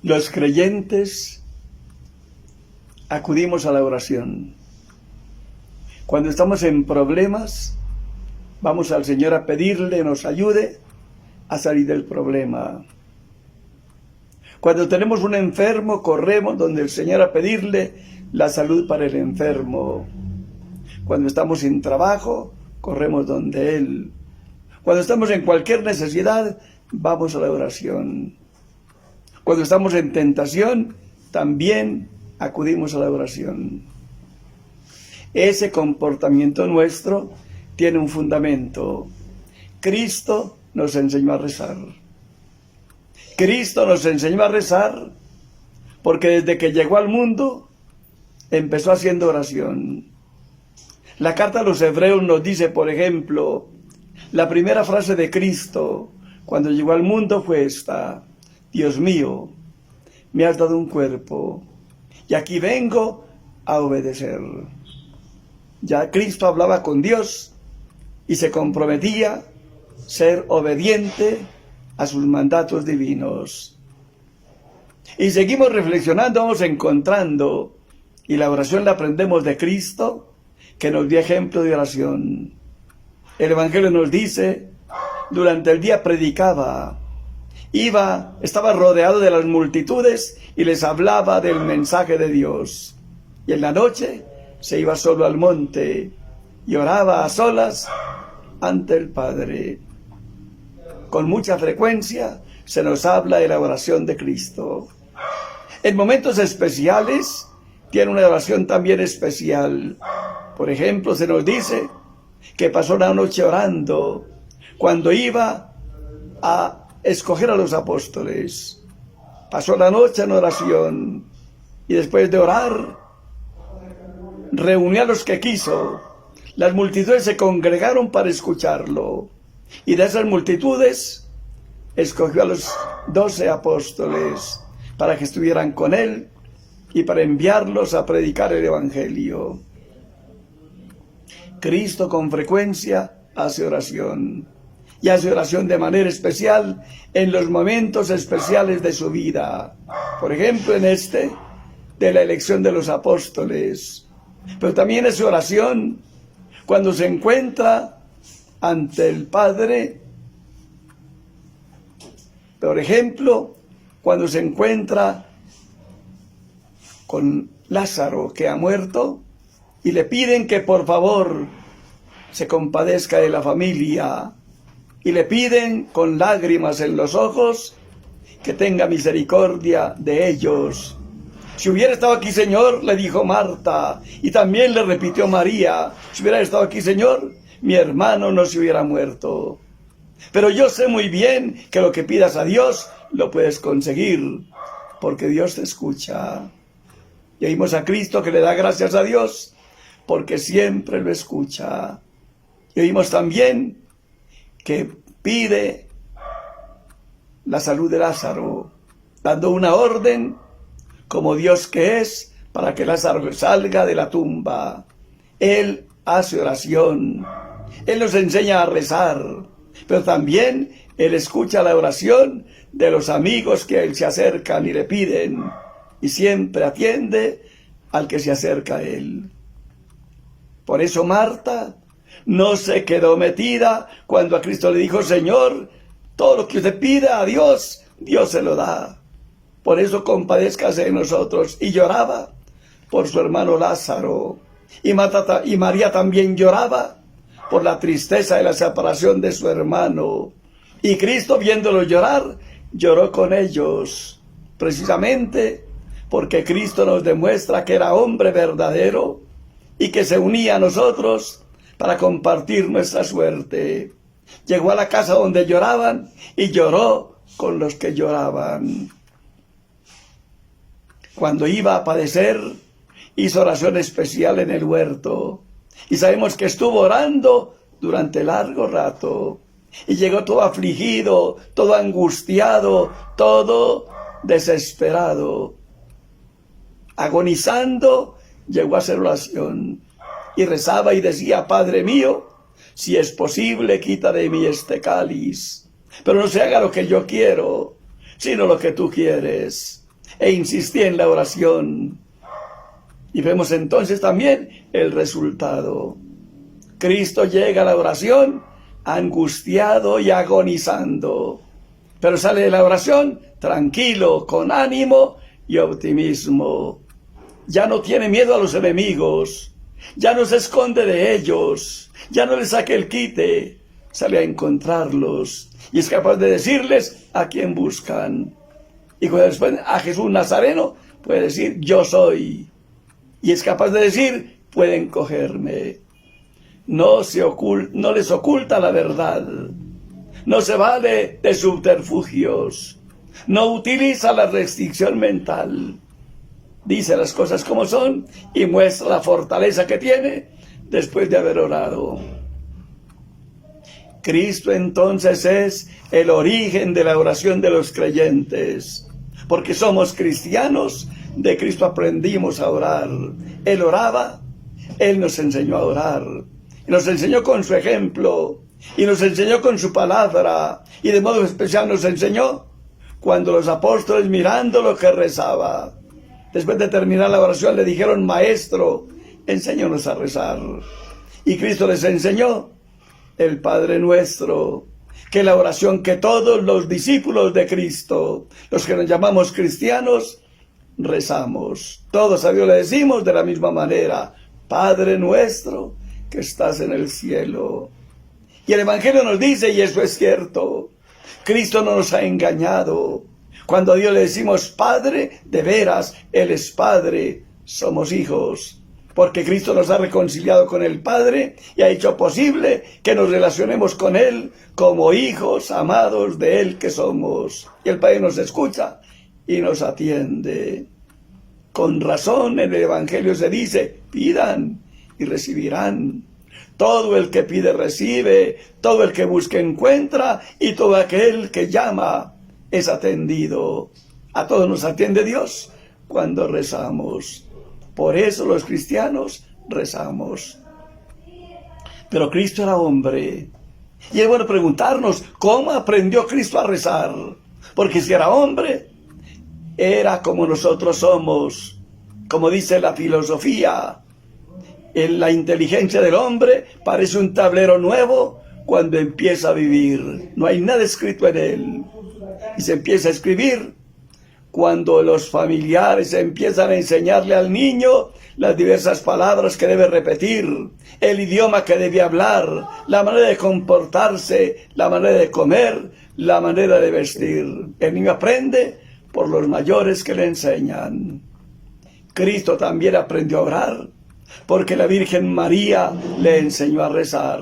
Los creyentes acudimos a la oración. Cuando estamos en problemas, vamos al Señor a pedirle nos ayude a salir del problema. Cuando tenemos un enfermo, corremos donde el Señor a pedirle la salud para el enfermo. Cuando estamos sin trabajo, corremos donde Él. Cuando estamos en cualquier necesidad, vamos a la oración. Cuando estamos en tentación, también acudimos a la oración. Ese comportamiento nuestro tiene un fundamento. Cristo nos enseñó a rezar. Cristo nos enseñó a rezar porque desde que llegó al mundo empezó haciendo oración. La carta a los Hebreos nos dice, por ejemplo, la primera frase de Cristo cuando llegó al mundo fue esta: Dios mío, me has dado un cuerpo y aquí vengo a obedecer. Ya Cristo hablaba con Dios y se comprometía a ser obediente a sus mandatos divinos. Y seguimos reflexionando, vamos encontrando, y la oración la aprendemos de Cristo, que nos dio ejemplo de oración. El Evangelio nos dice, durante el día predicaba, estaba rodeado de las multitudes y les hablaba del mensaje de Dios. Y en la noche se iba solo al monte y oraba a solas ante el Padre. Con mucha frecuencia se nos habla de la oración de Cristo. En momentos especiales tiene una oración también especial. Por ejemplo, se nos dice que pasó una noche orando cuando iba a escoger a los apóstoles. Pasó la noche en oración y después de orar reunió a los que quiso. Las multitudes se congregaron para escucharlo y de esas multitudes escogió a los 12 apóstoles para que estuvieran con él y para enviarlos a predicar el Evangelio. Cristo con frecuencia hace oración, y hace oración de manera especial en los momentos especiales de su vida. Por ejemplo, en este de la elección de los apóstoles. Pero también hace oración cuando se encuentra ante el Padre. Por ejemplo, cuando se encuentra con Lázaro, que ha muerto, y le piden que por favor se compadezca de la familia, y le piden con lágrimas en los ojos que tenga misericordia de ellos. Si hubiera estado aquí, Señor, le dijo Marta, y también le repitió María, si hubiera estado aquí, Señor, mi hermano no se hubiera muerto. Pero yo sé muy bien que lo que pidas a Dios lo puedes conseguir, porque Dios te escucha. Y oímos a Cristo que le da gracias a Dios, porque siempre lo escucha. Y oímos también que pide la salud de Lázaro, dando una orden, como Dios que es, para que Lázaro salga de la tumba. Él hace oración, Él nos enseña a rezar, pero también Él escucha la oración de los amigos que a Él se acercan y le piden, y siempre atiende al que se acerca a Él. Por eso Marta no se quedó metida cuando a Cristo le dijo, Señor, todo lo que usted pida a Dios, Dios se lo da. Por eso compadézcase de nosotros. Y lloraba por su hermano Lázaro. Y María también lloraba por la tristeza de la separación de su hermano. Y Cristo, viéndolo llorar, lloró con ellos. Precisamente porque Cristo nos demuestra que era hombre verdadero y que se unía a nosotros para compartir nuestra suerte. Llegó a la casa donde lloraban y lloró con los que lloraban. Cuando iba a padecer, hizo oración especial en el huerto. Y sabemos que estuvo orando durante largo rato. Y llegó todo afligido, todo angustiado, todo desesperado. Agonizando, llegó a hacer oración. Y rezaba y decía, Padre mío, si es posible, quita de mí este cáliz. Pero no se haga lo que yo quiero, sino lo que tú quieres. e insistía en la oración. Y vemos entonces también el resultado. Cristo llega a la oración angustiado y agonizando, pero sale de la oración tranquilo, con ánimo y optimismo. Ya no tiene miedo a los enemigos, ya no se esconde de ellos, ya no les saca el quite, sale a encontrarlos y es capaz de decirles a quién buscan. Y cuando después a Jesús Nazareno puede decir yo soy, y es capaz de decir pueden cogerme. No les oculta la verdad, no se vale de subterfugios, no utiliza la restricción mental, dice las cosas como son y muestra la fortaleza que tiene después de haber orado. Cristo entonces es el origen de la oración de los creyentes, porque somos cristianos, de Cristo aprendimos a orar. Él oraba, Él nos enseñó a orar, y nos enseñó con su ejemplo, y nos enseñó con su palabra, y de modo especial nos enseñó cuando los apóstoles, mirando lo que rezaba, después de terminar la oración le dijeron: Maestro, enséñanos a rezar. Y Cristo les enseñó el Padre Nuestro, que es la oración que todos los discípulos de Cristo, los que nos llamamos cristianos, rezamos. Todos a Dios le decimos de la misma manera: Padre Nuestro que estás en el cielo. Y el Evangelio nos dice, y eso es cierto, Cristo no nos ha engañado. Cuando a Dios le decimos Padre, de veras, Él es Padre, somos hijos, porque Cristo nos ha reconciliado con el Padre y ha hecho posible que nos relacionemos con Él como hijos amados de Él que somos. Y el Padre nos escucha y nos atiende. Con razón en el Evangelio se dice: pidan y recibirán. Todo el que pide recibe, todo el que busca encuentra, y todo aquel que llama es atendido. A todos nos atiende Dios cuando rezamos. Por eso los cristianos rezamos. Pero Cristo era hombre. Y es bueno preguntarnos, ¿cómo aprendió Cristo a rezar? Porque si era hombre, era como nosotros somos. Como dice la filosofía, en la inteligencia del hombre parece un tablero nuevo cuando empieza a vivir. No hay nada escrito en él. Y se empieza a escribir cuando los familiares empiezan a enseñarle al niño las diversas palabras que debe repetir, el idioma que debe hablar, la manera de comportarse, la manera de comer, la manera de vestir. El niño aprende por los mayores que le enseñan. Cristo también aprendió a orar, porque la Virgen María le enseñó a rezar.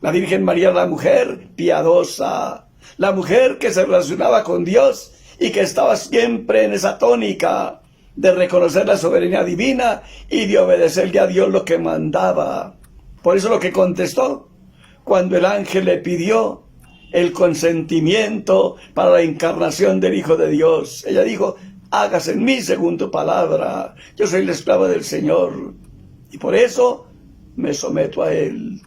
La Virgen María era la mujer piadosa, la mujer que se relacionaba con Dios y que estaba siempre en esa tónica de reconocer la soberanía divina y de obedecerle a Dios lo que mandaba. Por eso lo que contestó cuando el ángel le pidió el consentimiento para la encarnación del Hijo de Dios. Ella dijo: hágase en mí según tu palabra. Yo soy la esclava del Señor y por eso me someto a Él.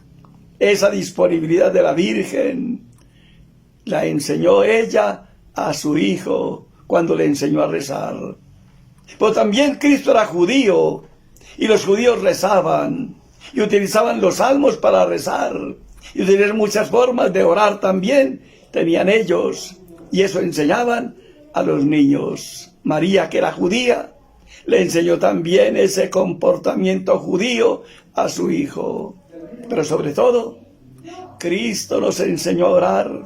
Esa disponibilidad de la Virgen la enseñó ella a su Hijo cuando le enseñó a rezar. Pero también Cristo era judío y los judíos rezaban y utilizaban los salmos para rezar y utilizaban muchas formas de orar también tenían ellos, y eso enseñaban a los niños. María, que era judía, le enseñó también ese comportamiento judío a su Hijo. Pero sobre todo, Cristo nos enseñó a orar,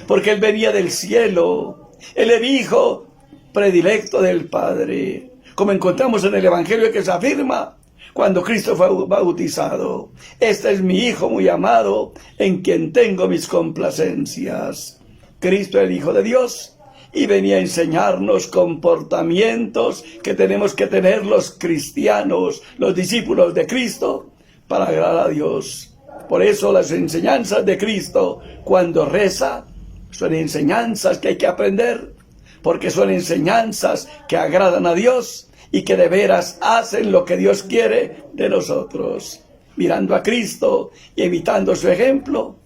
porque Él venía del cielo. Él era hijo predilecto del Padre, como encontramos en el Evangelio que se afirma cuando Cristo fue bautizado: este es mi Hijo muy amado, en quien tengo mis complacencias. Cristo, el Hijo de Dios, y venía a enseñarnos comportamientos que tenemos que tener los cristianos, los discípulos de Cristo, para agradar a Dios. Por eso las enseñanzas de Cristo cuando reza son enseñanzas que hay que aprender, porque son enseñanzas que agradan a Dios y que de veras hacen lo que Dios quiere de nosotros. Mirando a Cristo y imitando su ejemplo,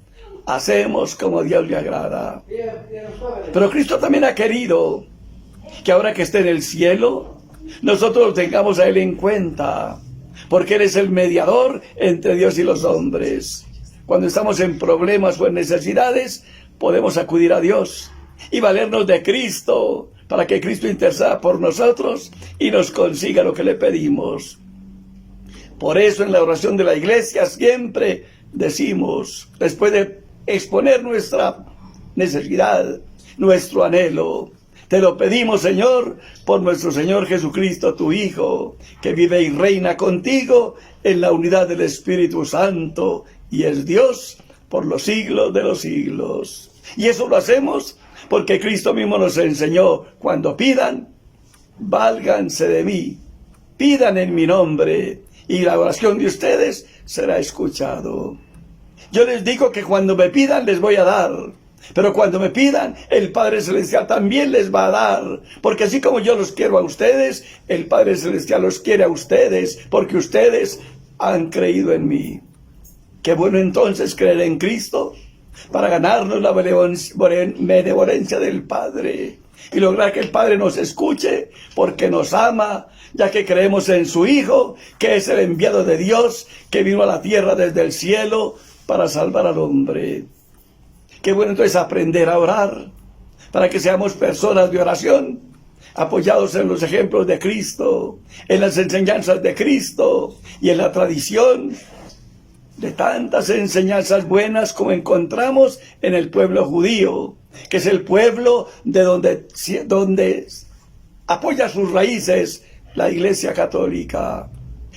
hacemos como Dios le agrada. Pero Cristo también ha querido que ahora que esté en el cielo, nosotros lo tengamos a Él en cuenta, porque Él es el mediador entre Dios y los hombres. Cuando estamos en problemas o en necesidades, podemos acudir a Dios y valernos de Cristo, para que Cristo interceda por nosotros y nos consiga lo que le pedimos. Por eso en la oración de la iglesia siempre decimos, después de exponer nuestra necesidad, nuestro anhelo, te lo pedimos, Señor, por nuestro Señor Jesucristo, tu Hijo, que vive y reina contigo en la unidad del Espíritu Santo y es Dios por los siglos de los siglos. Y eso lo hacemos porque Cristo mismo nos enseñó, cuando pidan, válganse de mí, pidan en mi nombre, y la oración de ustedes será escuchado. Yo les digo que cuando me pidan les voy a dar, pero cuando me pidan, el Padre Celestial también les va a dar, porque así como yo los quiero a ustedes, el Padre Celestial los quiere a ustedes, porque ustedes han creído en mí. Qué bueno entonces creer en Cristo, para ganarnos la benevolencia del Padre y lograr que el Padre nos escuche porque nos ama, ya que creemos en su Hijo, que es el enviado de Dios, que vino a la tierra desde el cielo para salvar al hombre. Qué bueno entonces aprender a orar, para que seamos personas de oración, apoyados en los ejemplos de Cristo, en las enseñanzas de Cristo y en la tradición de tantas enseñanzas buenas como encontramos en el pueblo judío, que es el pueblo de donde apoya sus raíces la Iglesia Católica.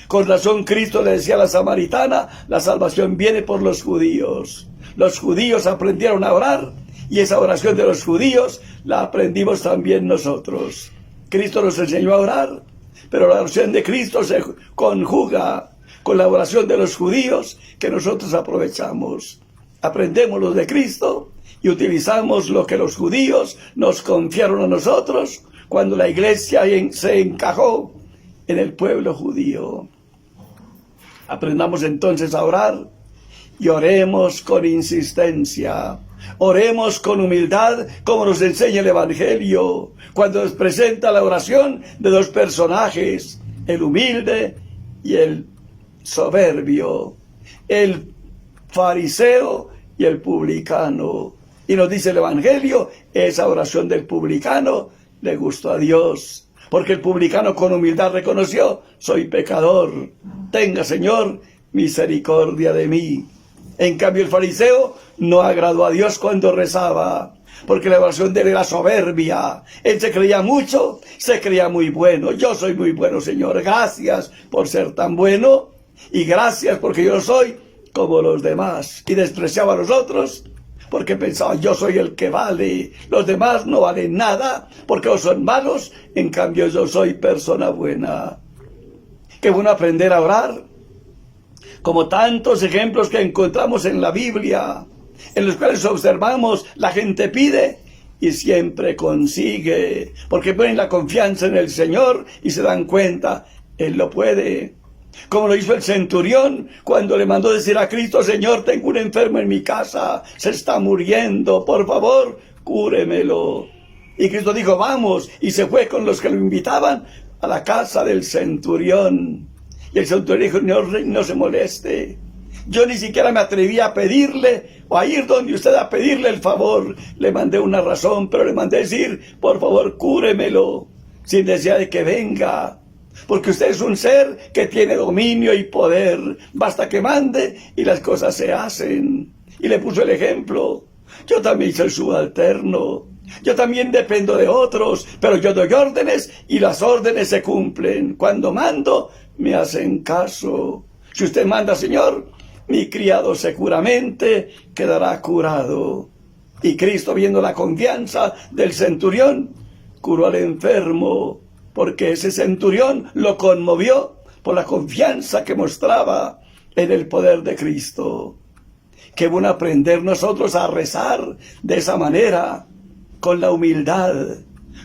Con razón Cristo le decía a la samaritana, la salvación viene por los judíos. Los judíos aprendieron a orar y esa oración de los judíos la aprendimos también nosotros. Cristo nos enseñó a orar, pero la oración de Cristo se conjuga con la oración de los judíos que nosotros aprovechamos. Aprendemos lo de Cristo y utilizamos lo que los judíos nos confiaron a nosotros cuando la iglesia se encajó en el pueblo judío. Aprendamos entonces a orar y oremos con insistencia. Oremos con humildad como nos enseña el Evangelio cuando nos presenta la oración de dos personajes, el humilde y el soberbio, el fariseo y el publicano. Y nos dice el Evangelio, esa oración del publicano le gustó a Dios, porque el publicano con humildad reconoció, soy pecador, tenga Señor misericordia de mí. En cambio el fariseo no agradó a Dios cuando rezaba, porque la oración de él era soberbia. Él se creía mucho, se creía muy bueno. Yo soy muy bueno, Señor, gracias por ser tan bueno y gracias porque yo soy como los demás. Y despreciaba a los otros porque pensaba, yo soy el que vale, los demás no valen nada porque ellos son malos, en cambio yo soy persona buena. Qué bueno aprender a orar, como tantos ejemplos que encontramos en la Biblia, en los cuales observamos, la gente pide y siempre consigue, porque ponen la confianza en el Señor y se dan cuenta, Él lo puede. Como lo hizo el centurión cuando le mandó decir a Cristo, Señor, tengo un enfermo en mi casa, se está muriendo, por favor, cúremelo. Y Cristo dijo, vamos, y se fue con los que lo invitaban a la casa del centurión. Y el centurión dijo, no se moleste, yo ni siquiera me atreví a pedirle o a ir donde usted a pedirle el favor. Le mandé una razón, pero le mandé decir, por favor, cúremelo, sin necesidad de que venga. Porque usted es un ser que tiene dominio y poder. Basta que mande y las cosas se hacen. Y le puso el ejemplo. Yo también soy subalterno. Yo también dependo de otros, pero yo doy órdenes y las órdenes se cumplen. Cuando mando, me hacen caso. Si usted manda, Señor, mi criado seguramente quedará curado. Y Cristo, viendo la confianza del centurión, curó al enfermo, porque ese centurión lo conmovió por la confianza que mostraba en el poder de Cristo. Qué bueno aprender nosotros a rezar de esa manera, con la humildad,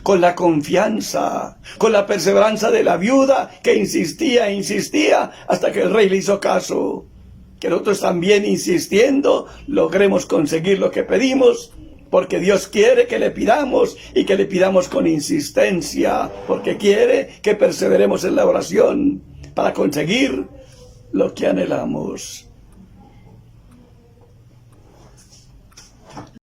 con la confianza, con la perseverancia de la viuda que insistía e insistía hasta que el rey le hizo caso. Que nosotros también insistiendo logremos conseguir lo que pedimos porque Dios quiere que le pidamos y que le pidamos con insistencia, porque quiere que perseveremos en la oración para conseguir lo que anhelamos.